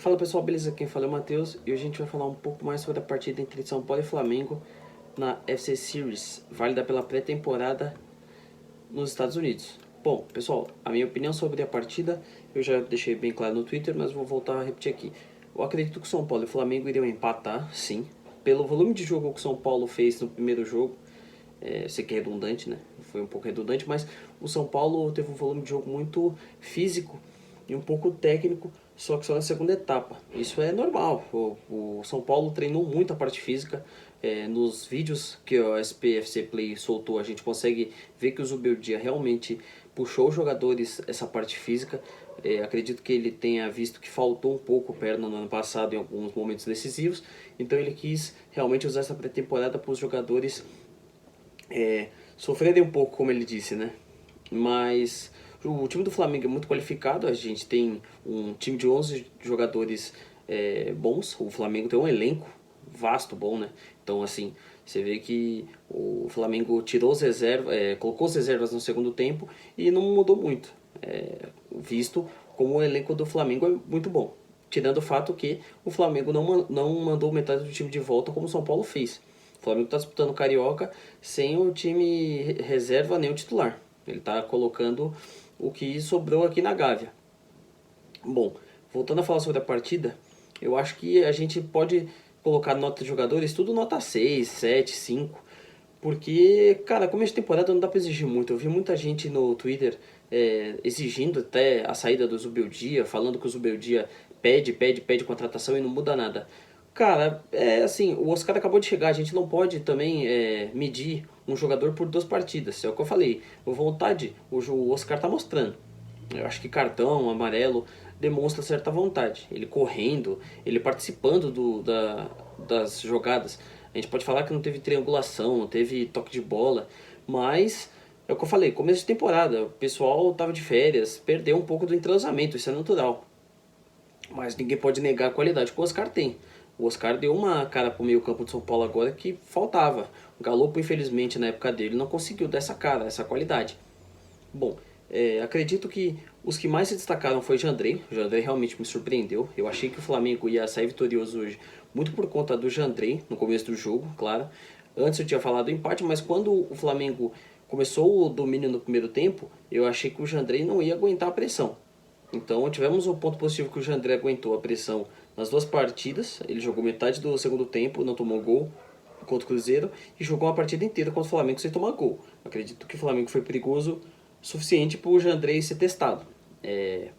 Fala pessoal, beleza? Quem fala é o Matheus e hoje a gente vai falar um pouco mais sobre a partida entre São Paulo e Flamengo na FC Series, válida pela pré-temporada nos Estados Unidos. Bom, pessoal, a minha opinião sobre a partida eu já deixei bem claro no Twitter, mas vou voltar a repetir aqui. Eu acredito que o São Paulo e o Flamengo iriam empatar, sim, pelo volume de jogo que o São Paulo fez no primeiro jogo. Sei que é redundante, né? Foi um pouco redundante, mas o São Paulo teve um volume de jogo muito físico e um pouco técnico, só que só na segunda etapa. Isso é normal. O São Paulo treinou muito a parte física. Nos vídeos que o SPFC Play soltou, a gente consegue ver que o Zubeldia realmente puxou os jogadores essa parte física. Acredito que ele tenha visto que faltou um pouco perna no ano passado em alguns momentos decisivos, então ele quis realmente usar essa pré-temporada para os jogadores sofrerem um pouco, como ele disse, né? Mas o time do Flamengo é muito qualificado, a gente tem um time de 11 jogadores bons, o Flamengo tem um elenco vasto, bom, né? Então, assim, você vê que o Flamengo tirou as reservas, colocou as reservas no segundo tempo e não mudou muito, visto como o elenco do Flamengo é muito bom. Tirando o fato que o Flamengo não mandou metade do time de volta como o São Paulo fez. O Flamengo está disputando o Carioca sem o time reserva nem o titular. Ele está colocando o que sobrou aqui na Gávea. Bom, voltando a falar sobre a partida, eu acho que a gente pode colocar nota de jogadores tudo nota 6, 7, 5. Porque, cara, começo de temporada não dá pra exigir muito. Eu vi muita gente no Twitter exigindo até a saída do Zubeldia, falando que o Zubeldia pede contratação e não muda nada. Cara, assim, o Oscar acabou de chegar, a gente não pode também medir um jogador por 2 partidas. É o que eu falei, a vontade o Oscar tá mostrando. Eu acho que cartão, amarelo, demonstra certa vontade. Ele correndo, ele participando das jogadas. A gente pode falar que não teve triangulação, não teve toque de bola, mas é o que eu falei, começo de temporada, o pessoal tava de férias, perdeu um pouco do entrosamento, isso é natural. Mas ninguém pode negar a qualidade que o Oscar tem. O Oscar deu uma cara pro meio campo de São Paulo agora que faltava. O Galopo, infelizmente, na época dele, não conseguiu dar essa cara, essa qualidade. Bom, acredito que os que mais se destacaram foi o Jandrei. O Jandrei realmente me surpreendeu. Eu achei que o Flamengo ia sair vitorioso hoje, muito por conta do Jandrei, no começo do jogo, claro. Antes eu tinha falado do empate, mas quando o Flamengo começou o domínio no primeiro tempo, eu achei que o Jandrei não ia aguentar a pressão. Então tivemos um ponto positivo que o Jandrei aguentou a pressão nas 2 partidas. Ele jogou metade do segundo tempo, não tomou gol contra o Cruzeiro e jogou uma partida inteira contra o Flamengo sem tomar gol. Acredito que o Flamengo foi perigoso suficiente para o Jandrei ser testado.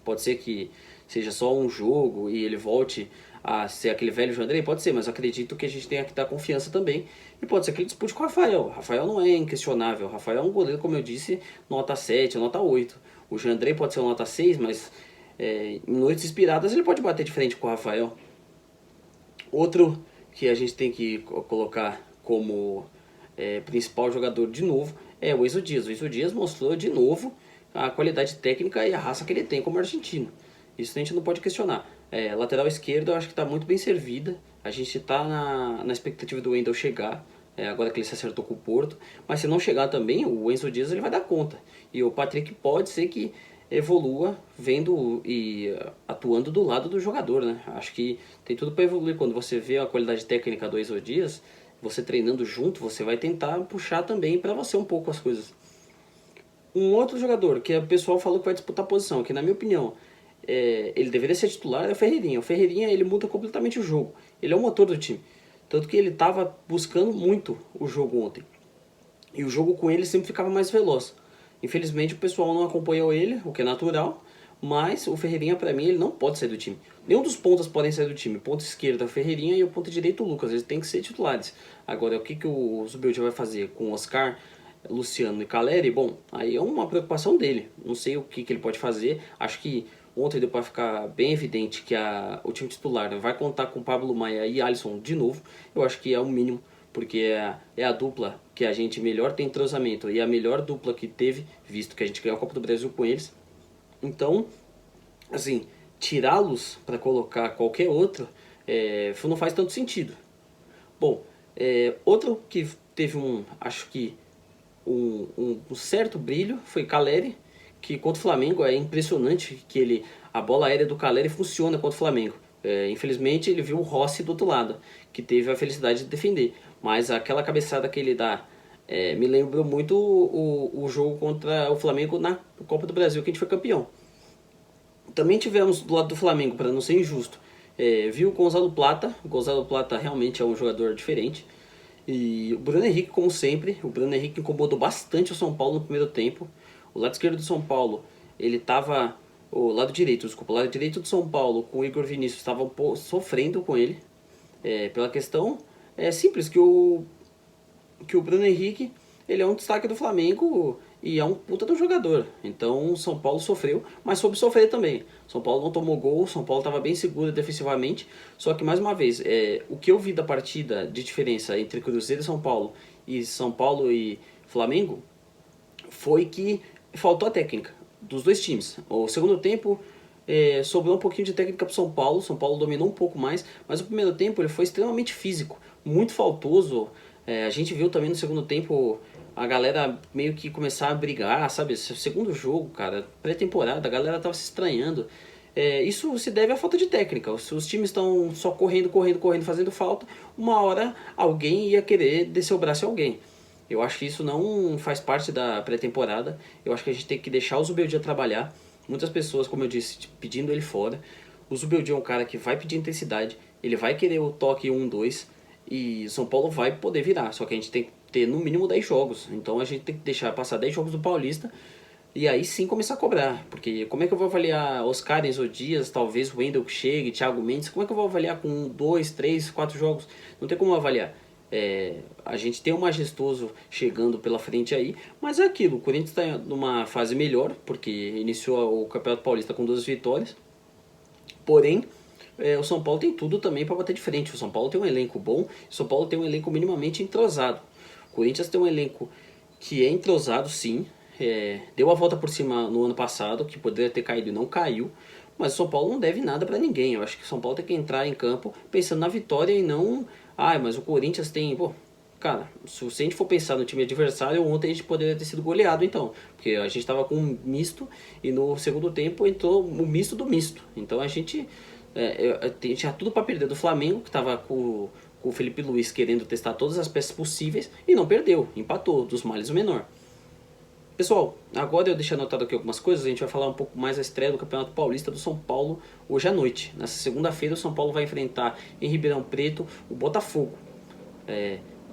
Pode ser que seja só um jogo e ele volte a ser aquele velho Jandrei, pode ser, mas acredito que a gente tenha que dar confiança também. E pode ser que ele dispute com o Rafael. O Rafael não é inquestionável. O Rafael é um goleiro, como eu disse, nota 7, nota 8. O Jandrei pode ser uma nota 6, mas em noites inspiradas ele pode bater de frente com o Rafael. Outro que a gente tem que colocar como principal jogador de novo é o Enzo Dias. O Enzo Dias mostrou de novo a qualidade técnica e a raça que ele tem como argentino. Isso a gente não pode questionar. Lateral esquerda eu acho que está muito bem servida. A gente está na expectativa do Wendel chegar, agora que ele se acertou com o Porto. Mas se não chegar também, o Enzo Dias ele vai dar conta. E o Patrick pode ser que evolua vendo e atuando do lado do jogador, né? Acho que tem tudo para evoluir. Quando você vê a qualidade técnica do Enzo Dias, você treinando junto, você vai tentar puxar também para você um pouco as coisas. Um outro jogador que o pessoal falou que vai disputar a posição, que na minha opinião ele deveria ser titular, é o Ferreirinha. O Ferreirinha ele muda completamente o jogo. Ele é o motor do time. Tanto que ele estava buscando muito o jogo ontem. E o jogo com ele sempre ficava mais veloz. Infelizmente o pessoal não acompanhou ele, o que é natural. Mas o Ferreirinha, para mim, ele não pode sair do time. Nenhum dos pontas podem sair do time. Ponta esquerda, o Ferreirinha, e o ponta direito, o Lucas. Eles têm que ser titulares. Agora, o que o Zubeldia vai fazer com o Oscar, Luciano e Caleri? Bom, aí é uma preocupação dele. Não sei o que ele pode fazer. Acho que ontem deu para ficar bem evidente que o time titular vai contar com Pablo Maia e Alisson de novo. Eu acho que é o mínimo, porque é a dupla que a gente melhor tem entrosamento e a melhor dupla que teve, visto que a gente ganhou a Copa do Brasil com eles. Então, assim, tirá-los para colocar qualquer outro não faz tanto sentido. Bom, outro que teve acho que um certo brilho foi Caleri, que contra o Flamengo é impressionante que a bola aérea do Caleri funciona contra o Flamengo. Infelizmente ele viu o Rossi do outro lado, que teve a felicidade de defender. Mas aquela cabeçada que ele dá me lembrou muito o jogo contra o Flamengo na Copa do Brasil, que a gente foi campeão. Também tivemos do lado do Flamengo, para não ser injusto, viu o Gonzalo Plata. O Gonzalo Plata realmente é um jogador diferente. E o Bruno Henrique, como sempre, o Bruno Henrique incomodou bastante o São Paulo no primeiro tempo. O lado esquerdo do São Paulo, ele estava... O lado direito, desculpa. O lado direito do São Paulo, com o Igor Vinícius, estava um pouco sofrendo com ele. Pela questão simples, que o Bruno Henrique, ele é um destaque do Flamengo e é um puta do jogador. Então o São Paulo sofreu, mas soube sofrer também. São Paulo não tomou gol, São Paulo estava bem seguro defensivamente. Só que mais uma vez, o que eu vi da partida de diferença entre Cruzeiro e São Paulo e Flamengo foi que faltou a técnica dos dois times. O segundo tempo sobrou um pouquinho de técnica para o São Paulo dominou um pouco mais, mas o primeiro tempo ele foi extremamente físico, muito faltoso. A gente viu também no segundo tempo a galera meio que começar a brigar, sabe? Segundo jogo, cara, pré-temporada, a galera tava se estranhando. Isso se deve à falta de técnica. Os times estão só correndo, fazendo falta. Uma hora alguém ia querer descer o braço em alguém. Eu acho que isso não faz parte da pré-temporada. Eu acho que a gente tem que deixar o Zubeldia trabalhar. Muitas pessoas, como eu disse, pedindo ele fora. O Zubeldia é um cara que vai pedir intensidade. Ele vai querer o toque 1-2. E o São Paulo vai poder virar. Só que a gente tem que ter no mínimo 10 jogos. Então a gente tem que deixar passar 10 jogos do Paulista. E aí sim começar a cobrar. Porque como é que eu vou avaliar Oscar, Enzo Dias, talvez o Wendel que chegue, Thiago Mendes? Como é que eu vou avaliar com 2, 3, 4 jogos? Não tem como avaliar. A gente tem o Majestoso chegando pela frente aí, mas é aquilo, o Corinthians está numa fase melhor, porque iniciou o Campeonato Paulista com 2 vitórias, porém o São Paulo tem tudo também para bater de frente. O São Paulo tem um elenco bom, o São Paulo tem um elenco minimamente entrosado. O Corinthians tem um elenco que é entrosado sim, deu a volta por cima no ano passado, que poderia ter caído e não caiu, mas o São Paulo não deve nada para ninguém. Eu acho que o São Paulo tem que entrar em campo pensando na vitória e não... mas o Corinthians tem... Pô, cara, se a gente for pensar no time adversário, ontem a gente poderia ter sido goleado então. Porque a gente estava com um misto e no segundo tempo entrou o misto do misto. Então a gente tinha tudo para perder do Flamengo, que estava com o Felipe Luiz querendo testar todas as peças possíveis e não perdeu, empatou, dos males o menor. Pessoal, agora eu deixei anotado aqui algumas coisas, a gente vai falar um pouco mais da estreia do Campeonato Paulista do São Paulo hoje à noite. Nessa segunda-feira o São Paulo vai enfrentar em Ribeirão Preto o Botafogo.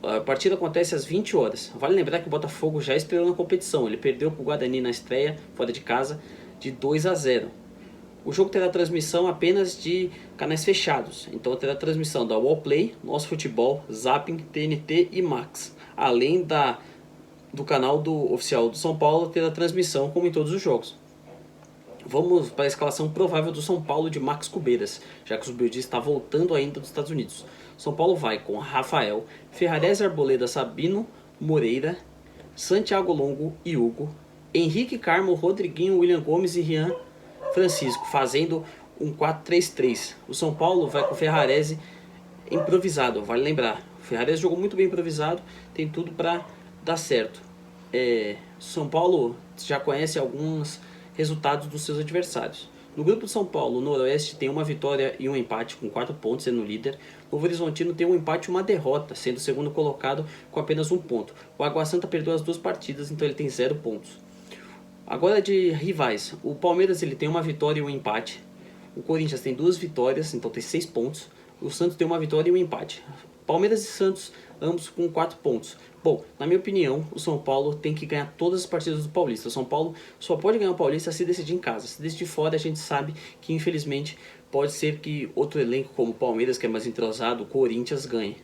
A partida acontece às 20 horas. Vale lembrar que o Botafogo já estreou na competição, ele perdeu para o Guarani na estreia, fora de casa, de 2-0. O jogo terá transmissão apenas de canais fechados, então terá transmissão da Wallplay, Nosso Futebol, Zapping, TNT e Max, além do canal oficial do São Paulo ter a transmissão como em todos os jogos. Vamos para a escalação provável do São Paulo de Max Cubeiras, já que o Zubeldia está voltando ainda dos Estados Unidos. São Paulo vai com Rafael, Ferrarese, Arboleda, Sabino, Moreira, Santiago Longo e Hugo, Henrique Carmo, Rodriguinho, William Gomes e Rian Francisco, fazendo um 4-3-3. O São Paulo vai com Ferrarese improvisado, vale lembrar. O Ferrarese jogou muito bem improvisado, tem tudo para dar certo. São Paulo já conhece alguns resultados dos seus adversários. No grupo de São Paulo, o Noroeste tem uma vitória e um empate com 4 pontos, sendo líder. O Novo Horizontino tem um empate e uma derrota, sendo o segundo colocado com apenas 1 ponto. O Água Santa perdeu as 2 partidas, então ele tem 0 pontos. Agora de rivais, o Palmeiras ele tem uma vitória e um empate. O Corinthians tem 2 vitórias, então tem 6 pontos. O Santos tem uma vitória e um empate. Palmeiras e Santos, ambos com 4 pontos. Bom, na minha opinião, o São Paulo tem que ganhar todas as partidas do Paulista. O São Paulo só pode ganhar o Paulista se decidir em casa. Se decidir fora, a gente sabe que, infelizmente, pode ser que outro elenco como o Palmeiras, que é mais entrosado, o Corinthians, ganhe.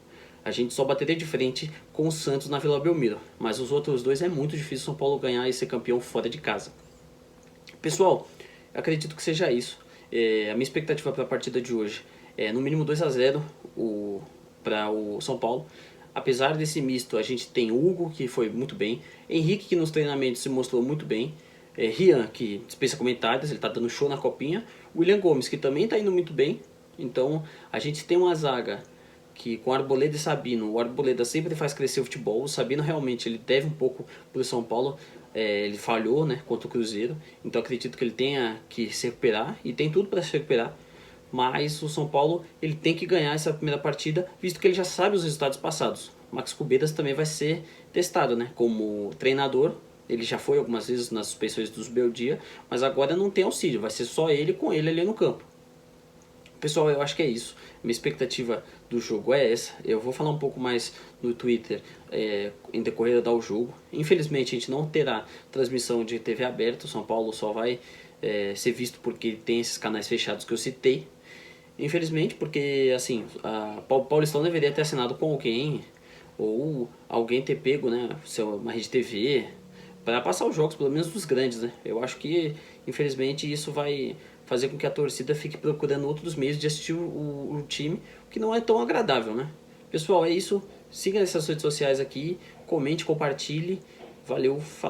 A gente só bateria de frente com o Santos na Vila Belmiro. Mas os outros dois é muito difícil o São Paulo ganhar e ser campeão fora de casa. Pessoal, eu acredito que seja isso. A minha expectativa para a partida de hoje é no mínimo 2-0 para o São Paulo. Apesar desse misto, a gente tem Hugo, que foi muito bem, Henrique, que nos treinamentos se mostrou muito bem, Rian, que dispensa comentários, ele está dando show na copinha, William Gomes, que também está indo muito bem. Então a gente tem uma zaga que com Arboleda e Sabino, o Arboleda sempre faz crescer o futebol, o Sabino realmente ele deve um pouco para o São Paulo, ele falhou, né, contra o Cruzeiro, então acredito que ele tenha que se recuperar, e tem tudo para se recuperar. mas o São Paulo ele tem que ganhar essa primeira partida, visto que ele já sabe os resultados passados. O Max Cubedas também vai ser testado, né, como treinador. Ele já foi algumas vezes nas suspensões dos Beldia, mas agora não tem auxílio, vai ser só ele com ele ali no campo. Pessoal, eu acho que é isso. Minha expectativa do jogo é essa. Eu vou falar um pouco mais no Twitter em decorrer ao jogo. Infelizmente a gente não terá transmissão de TV aberta. O São Paulo só vai ser visto porque tem esses canais fechados que eu citei. Infelizmente, porque assim, a Paulistão deveria ter assinado com alguém, ou alguém ter pego, né, uma rede TV, para passar os jogos, pelo menos dos grandes, né? Eu acho que, infelizmente, isso vai fazer com que a torcida fique procurando outros meios de assistir o time, o que não é tão agradável, né? Pessoal, é isso. Siga essas redes sociais aqui, comente, compartilhe. Valeu, falou.